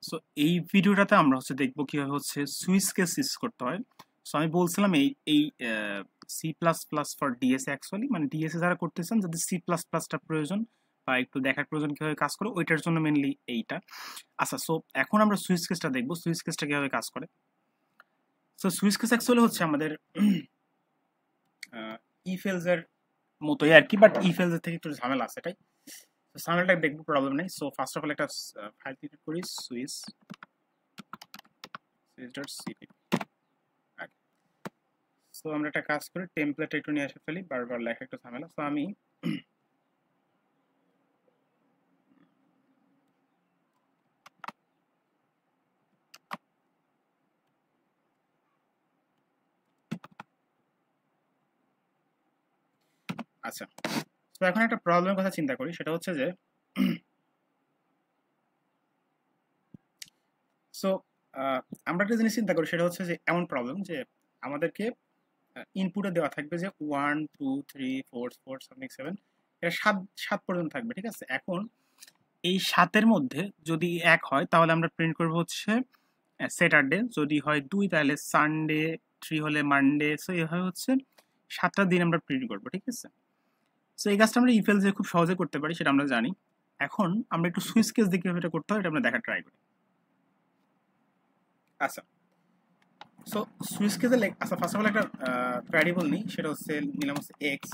So এই ভিডিওটাতে আমরা দেখব কিভাবে সুইচ কেস ইউজ করতে হয়। সো আমি বলছিলাম এই C plus plus for DS actually মানে ডিএসএ যারা করতেছেন যদি সি প্লাস প্লাসটা প্রয়োজন বা একটু দেখার প্রয়োজন কিভাবে কাজ করে ওইটার জন্য মেনলি এইটা। আচ্ছা, সো এখন আমরা সুইচ কেসটা দেখবো সুইচ কেসটা কিভাবে কাজ করে। সো সুইচ কেস অ্যাকচুয়ালি আমাদের ইফেলস এর মতোই আর কি, বাট ইফেলস এর থেকে একটু ঝামেলা আছে এটাই। ঝামেলাটা দেখবো, প্রবলেম নেই। সো ফার্স্ট অফ অল একটা ফাইল ক্রিয়েট করি সুইচ.cpp। সো আমরা একটা কাজ করি, টেমপ্লেট একটু নিয়ে আসে ফেলি, বারবার লেখা একটু ঝামেলা। সো আমি আচ্ছা, তো এখন একটা প্রবলেমের কথা চিন্তা করি, সেটা হচ্ছে যে সো আমরা একটা জিনিস চিন্তা করি, সেটা হচ্ছে যে এমন প্রবলেম যে আমাদেরকে ইনপুটে দেওয়া থাকবে যে 1 2 3 4 4 সামথিং 7, এটা 7 পর্যন্ত থাকবে, ঠিক আছে। এখন এই 7-এর মধ্যে যদি 1 হয় তাহলে আমরা প্রিন্ট করব স্যাটারডে, যদি হয় 2 তাহলে সানডে, 3 হলে মানডে। সো এভাবে 7টা দিন আমরা প্রিন্ট করব, ঠিক আছে। সো এই কাজটা আমরা ইফেলস এ খুব সহজে করতে পারি, সেটা আমরা জানি। এখন আমরা একটু সুইচ কেস দিয়ে কিভাবে এটা করতে হয় এটা আমরা দেখার ট্রাই করি। আচ্ছা, সো সুইচ কেসে আচ্ছা ফার্স্ট অফ অল একটা ভ্যারিয়েবল নিই, সেটা নিলাম এক্স,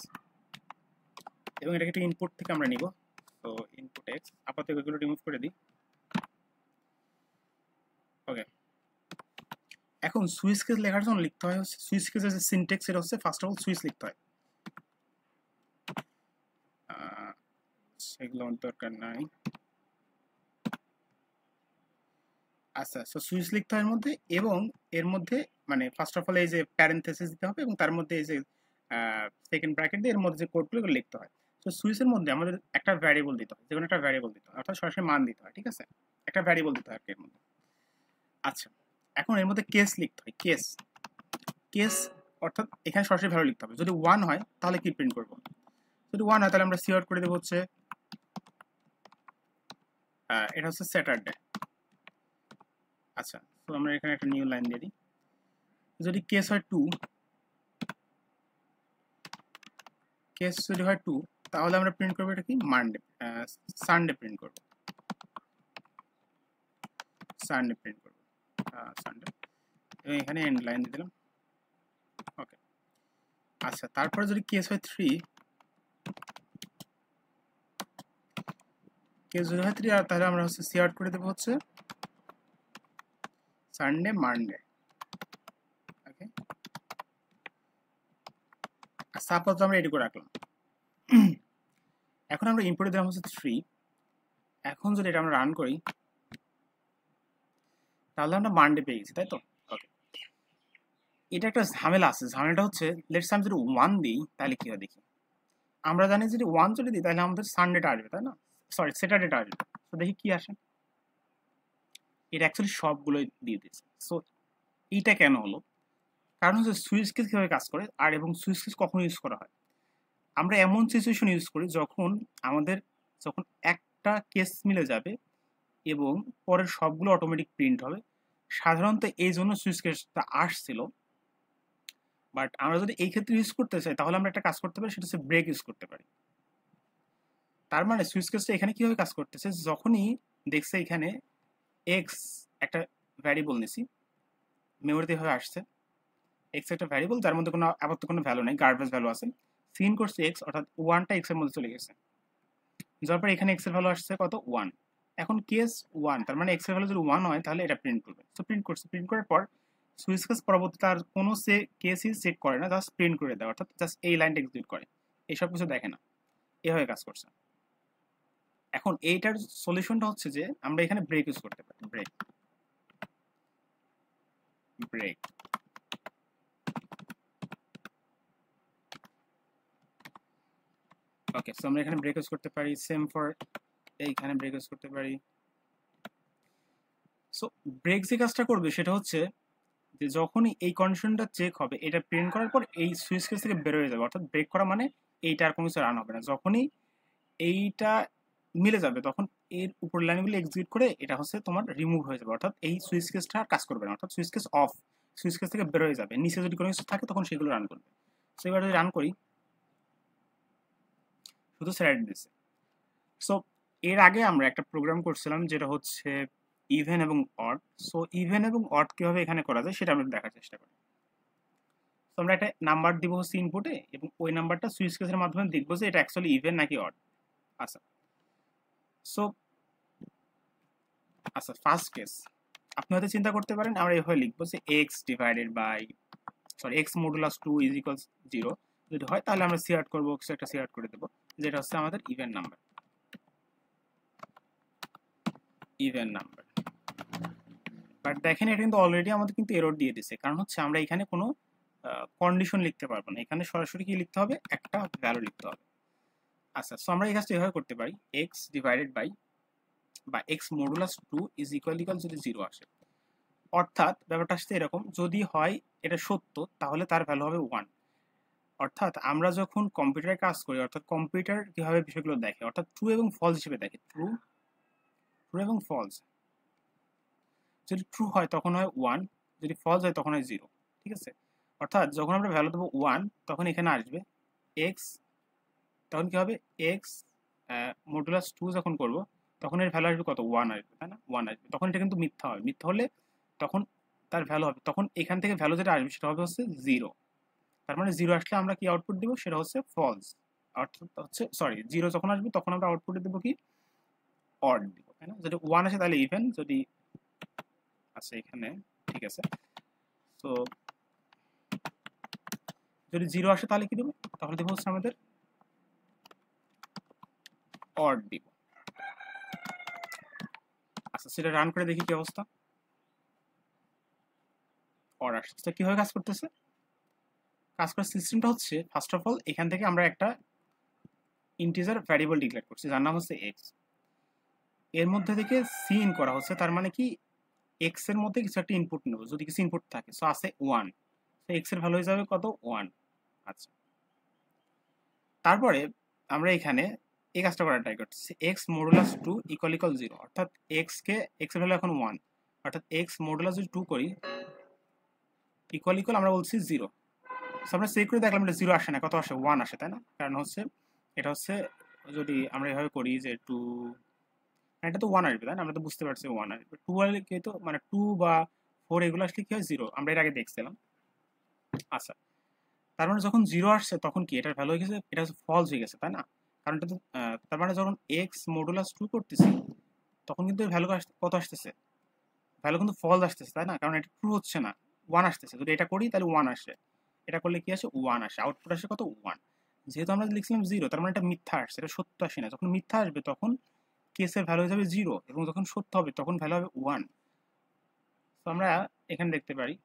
এবং এটাকে একটা ইনপুট থেকে আমরা নিব। তো ইনপুট এক্স, আপাতত এগুলো রিমুভ করে দিই। ওকে, এখন সুইচ কেস লেখার জন্য লিখতে হয় সুইচ কেসের যে সিনট্যাক্স সেটা ফার্স্ট অফ অল সুইচ লিখতে হয়, সেগুলো দরকার নাই। আচ্ছা, সো সুইচ লিখতে হয় এর মধ্যে, এবং এর মধ্যে মানে ফার্স্ট অফ অল এই যে প্যারেনথেসিস দিতে হবে, এবং তার মধ্যে এই যে সেকেন্ড ব্র্যাকেট দিয়ে এর মধ্যে যে কোডগুলো লিখতে হয়। তো সুইচের মধ্যে আমাদের একটা ভ্যারিয়েবল দিতে হয়, যেকোনো একটা ভ্যারিয়েবল দিতে হয়, অর্থাৎ সরাসরি মান দিতে হয়, ঠিক আছে। একটা ভ্যারিয়েবল দিতে হয় এর মধ্যে। আচ্ছা, এখন এর মধ্যে কেস লিখতে হয়, কেস কেস অর্থাৎ এখানে সরাসরি ভ্যালু লিখতে হবে। যদি 1 হয় তাহলে কি প্রিন্ট করব, যদি 1 হয় তাহলে আমরা সি আউট করে দেবো এটা স্যাটারডে। আচ্ছা, তো আমরা এখানে একটা নিউ লাইন দিয়ে দিই। যদি কেস হয় 2, কেস যদি হয় 2 তাহলে আমরা প্রিন্ট করবো এটা কি মানডে, সানডে প্রিন্ট করব, সানডে প্রিন্ট করব, সানডে, এবং এখানে এন্ড লাইন দিয়ে দিলাম। ওকে, আচ্ছা, তারপরে যদি কেস হয় 3, কেস যদি হয় 3 আর তাহলে আমরা সি আউট করে দেবো সানডে মানডে। ওকে, আচ্ছা, আপাতত আমরা এডি করে রাখলাম। এখন আমরা ইনপুটে দিলাম 3। এখন যদি এটা আমরা রান করি তাহলে আমরা মানডে পেয়ে গেছি, তাই তো। ওকে, এটা একটা ঝামেলা আছে। ঝামেলাটা লেটস আমি যদি 1 দিই তাহলে কি হয় দেখি। আমরা জানি যদি 1 যদি দিই তাহলে আমাদের সানডেটা আসবে, তাই না, সরি স্যাটারডেটা আসবে। তো দেখি কি আসে। এটা অ্যাকচুয়ালি সবগুলোই দিয়ে দিচ্ছে। সো এইটা কেন হলো, কারণ সুইচ কেস কিভাবে কাজ করে আর এবং সুইচ কেস কখন ইউজ করা হয়। আমরা এমন সিচুয়েশন ইউজ করি যখন একটা কেস মিলে যাবে এবং পরের সবগুলো অটোমেটিক প্রিন্ট হবে। সাধারণত এই জন্য সুইচ কেসটা আসছিল। বাট আমরা যদি এই ক্ষেত্রে ইউজ করতে চাই তাহলে আমরা একটা কাজ করতে পারি, সেটা ব্রেক ইউজ করতে পারি। তার মানে সুইচ কেসটা এখানে কিভাবে কাজ করতেছে, যখনই দেখছে এখানে এক্স একটা ভ্যারিয়েবল নিছি, মেমোরিতে এভাবে আসছে এক্স একটা ভ্যারিয়েবল যার মধ্যে আপাতত কোনো ভ্যালু নেই, গার্বেজ ভ্যালু আছে। সিন করছে এক্স, অর্থাৎ 1টা এক্স এর মধ্যে চলে গেছে। যার পর এখানে এক্স এর ভ্যালু আসছে কত, 1। এখন কেস 1, তার মানে এক্স এর ভ্যালু যদি 1 হয় তাহলে এটা প্রিন্ট করবে। তো প্রিন্ট করছে, প্রিন্ট করার পর সুইচ কেস পরবর্তীতে আর কোনো কেসই চেক করে না, জাস্ট প্রিন্ট করে দেয়, অর্থাৎ জাস্ট এই লাইনটা এক্সিকিউট করে, এইসব কিছু দেখে না। এভাবে কাজ করছে। এখন এইটার সলিউশনটা যে আমরা এখানে ব্রেক ইউজ করতে পারি, ব্রেক ব্রেক ওকে, সো আমরা এখানে ব্রেক ইউজ করতে পারি, সেম ফর এইখানে ব্রেক ইউজ করতে পারি। সো ব্রেক যে কাজটা করবে সেটা যে যখনই এই কন্ডিশনটা চেক হবে, এটা প্রিন্ট করার পর এই সুইচ কেস থেকে বের হয়ে যাবে, অর্থাৎ ব্রেক করা মানে এইটা আর কোনো কিছু রান হবে না। যখনই এইটা মিলে যাবে তখন এর উপর লাইনগুলো এক্সিকিউট করে এটা হচ্ছে তোমার রিমুভ হয়ে যাবে, অর্থাৎ এই সুইচ কেসটা আর কাজ করবে না, অর্থাৎ switch case of, switch case থেকে বের হয়ে যাবে, নিচে যদি কোনো কিছু থাকে তখন সেগুলো রান করবে। সো এবার যদি রান করি শুধু স্যালাড দিচ্ছে। সো এর আগে আমরা একটা প্রোগ্রাম করছিলাম যেটা হচ্ছে ইভেন এবং অড। সো ইভেন এবং অড কিভাবে এখানে করা যায় সেটা আমরা দেখার চেষ্টা করি। তো আমরা একটা নাম্বার দিব হচ্ছে ইনপুটে এবং ওই নাম্বারটা সুইচ কেসের মাধ্যমে দেখবো যে এটা অ্যাকচুয়ালি ইভেন নাকি অড। আচ্ছা সো আচ্ছা ফার্স্ট কেস আপনি হয়তো চিন্তা করতে পারেন আমরা এভাবে লিখবো যে x divided by x modulus 2 is equals 0 যদি হয় তাহলে আমরা সিআউট করবো, কিছু একটা সিআউট করে দেবো যেটা হচ্ছে আমাদের even number, even number. But দেখেন এটা কিন্তু অলরেডি আমাদের কিন্তু এরর দিয়ে দিছে, কারণ হচ্ছে আমরা এখানে কোনো কন্ডিশন লিখতে পারবো না, এখানে সরাসরি কি লিখতে হবে, একটা ভ্যালু লিখতে হবে। আচ্ছা সো আমরা এই কাজটা এভাবে করতে পারি, এক্স ডিভাইডেড বাই বা এক্স মডুলাস 2 ইজ ইকুয়াল যদি 0 আসে, অর্থাৎ ব্যাপারটা আসছে এরকম, যদি হয় এটা সত্য তাহলে তার ভ্যালু হবে 1। অর্থাৎ আমরা যখন কম্পিউটারে কাজ করি, অর্থাৎ কম্পিউটার কিভাবে বিষয়গুলো দেখে, অর্থাৎ ট্রু এবং ফলস হিসেবে দেখে, ট্রু এবং ফলস। যদি ট্রু হয় তখন হয় 1, যদি ফলস হয় তখন হয় 0, ঠিক আছে। অর্থাৎ যখন আমরা ভ্যালু দেবো 1 তখন এখানে আসবে এক্স, তখন কি হবে এক্স মডুলাস 2 যখন করব তখন এর ভ্যালু আসবে কত, 1 আসবে, তাই না, 1 আসবে, তখন এটা কিন্তু মিথ্যা হয়, মিথ্যা হলে তখন তার ভ্যালু হবে, তখন এখান থেকে ভ্যালু যেটা আসবে সেটা হবে হচ্ছে 0। তার মানে 0 আসলে আমরা কি আউটপুট দিব, সেটা হচ্ছে ফলস, অর্থাৎ হচ্ছে 0 যখন আসবে তখন আমরা আউটপুটে দেবো কি অড দিব, তাই না। যদি 1 আসে তাহলে ইভেন, যদি আচ্ছা এখানে ঠিক আছে, তো যদি 0 আসে তাহলে কি দেবো, তাহলে দেবো হচ্ছে আমাদের অড দিব। আচ্ছা সেটা রান করে দেখি কি অবস্থা, অড আসছে। কিভাবে কাজ করতেছে, কাজ করার সিস্টেমটা হচ্ছে ফার্স্ট অফ অল এখান থেকে আমরা একটা ইন্টিজার ভ্যারিয়েবল ডিক্লেয়ার করছি যার নাম হচ্ছে এক্স, এর মধ্যে থেকে সিন করা হচ্ছে, তার মানে কি এক্স এর মধ্যে কিছু একটা ইনপুট নেব, যদি কিছু ইনপুট থাকে, সো আছে 1, তো এক্স এর ভ্যালু হয়ে যাবে কত 1। আচ্ছা তারপরে আমরা এখানে এই কাজটা করার ট্রাই করতেছি, এক্স মডুলাস 2 ইকুয়াল 0, অর্থাৎ এক্স এর ভ্যালু এখন 1, অর্থাৎ এক্স মডুলাস যদি 2 করি ইকুয়াল আমরা বলছি 0। আমরা চেক করে দেখলাম এটা 0 আসে না, কত আসে 1 আসে, তাই না, কারণ হচ্ছে এটা হচ্ছে যদি আমরা এভাবে করি যে 2, এটা তো 1 আসবে, তাই না, আমরা তো বুঝতে পারছি 1 আসবে, 2 আসলে কি তো মানে 2 বা 4 এগুলো আসলে কি হয় 0, আমরা এর আগে দেখছিলাম। আচ্ছা তার মানে যখন 0 আসছে তখন কি এটার ভ্যালু হয়ে গেছে, এটা ফলস হয়ে গেছে, তাই না, কারণ এটা তো তার মানে যখন এক্স মডুলাস 2 করতেছি তখন কিন্তু ভ্যালু কত আসতেছে, ভ্যালু কিন্তু ফলস আসতেছে, তাই না, কারণ এটা ট্রু হচ্ছে না, 1 আসতেছে, যদি এটা করি তাহলে 1 আসে, এটা করলে কি আসে 1 আসে, আউটপুট আসে কত 1। যেহেতু আমরা লিখছিলাম 0 তার মানে এটা মিথ্যা আসছে, এটা সত্য আসে না, যখন মিথ্যা আসবে তখন কেসের ভ্যালু হয়ে যাবে 0 এবং যখন সত্য হবে তখন ভ্যালু হবে 1। তো আমরা এখানে দেখতে পারি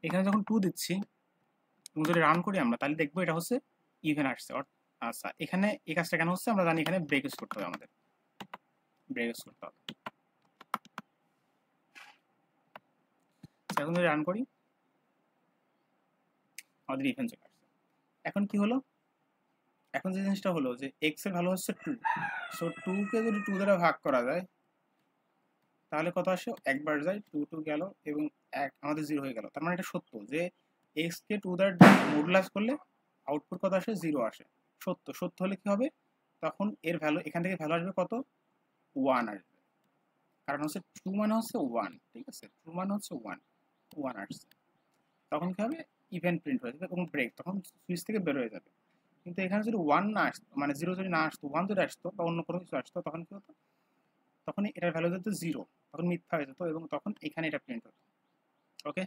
এখানে যখন 2 দিচ্ছি এবং যদি রান করি আমরা তাহলে দেখবো এটা হচ্ছে ইভেন আসছে। আচ্ছা এখানে এই কাজটা কেন হচ্ছে আমরা জানি, এখানে ব্রেক ইউজ করতে হবে, আমাদের ব্রেক ইউজ করতে হবে। এখন যদি রান করি আমাদের ইভেন চলে আসছে। এখন কি হলো, এখন যে জিনিসটা হলো যে এক্স এর ভ্যালু হচ্ছে 2, সো 2 কে যদি 2 দ্বারা ভাগ করা যায় তাহলে কত আসে, একবার যায় 2 2 গেল এবং আমাদের 0 হয়ে গেল, তার মানে এটা সত্য যে এক্স কে 2 দ্বারা মডুলাস করলে আউটপুট কত আসে 0 আসে, সত্য। সত্য হলে কি হবে, তখন এর ভ্যালু এখান থেকে ভ্যালু আসবে কত 1 আসবে, কারণ হচ্ছে ট্রু মানে হচ্ছে 1, ঠিক আছে, ট্রু মানে হচ্ছে 1 আসছে, তখন কি হবে ইভেন্ট প্রিন্ট হয়ে যাবে এবং ব্রেক, তখন সুইচ থেকে বের হয়ে যাবে। কিন্তু এখানে যদি 1 না আসতো, মানে 0 যদি না আসতো, 1 যদি আসতো বা অন্য কোনো কিছু আসতো তখন কি হতো, তখন এটার ভ্যালু যেত 0, তখন মিথ্যা হয়ে যেত এবং তখন এখানে এটা প্রিন্ট হতো। ওকে।